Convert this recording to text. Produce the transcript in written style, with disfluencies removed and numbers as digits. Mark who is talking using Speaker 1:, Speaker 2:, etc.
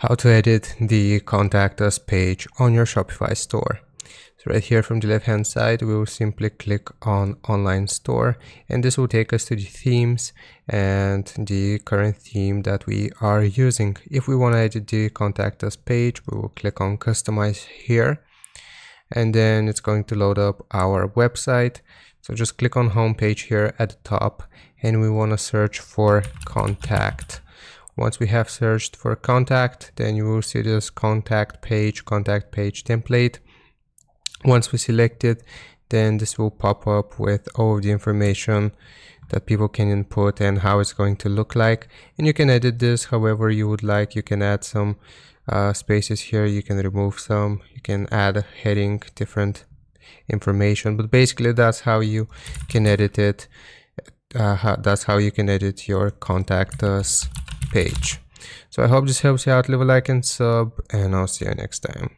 Speaker 1: how to edit the contact us page on your Shopify store. So right here from the left hand side, we will simply click on online store, and this will take us to the themes and the current theme that we are using. If we want to edit the contact us page, we will click on customize here, and then it's going to load up our website. So just click on home page here at the top, and we want to search for contact. Once we have searched for contact, then you will see this contact page template. Once we select it, then this will pop up with all of the information that people can input and how it's going to look like. And you can edit this however you would like. You can add some spaces here, you can remove some, you can add a heading, different information, but basically that's how you can edit it. That's how you can edit your contact us page. So I hope this helps you out. Leave a like and sub, and I'll see you next time.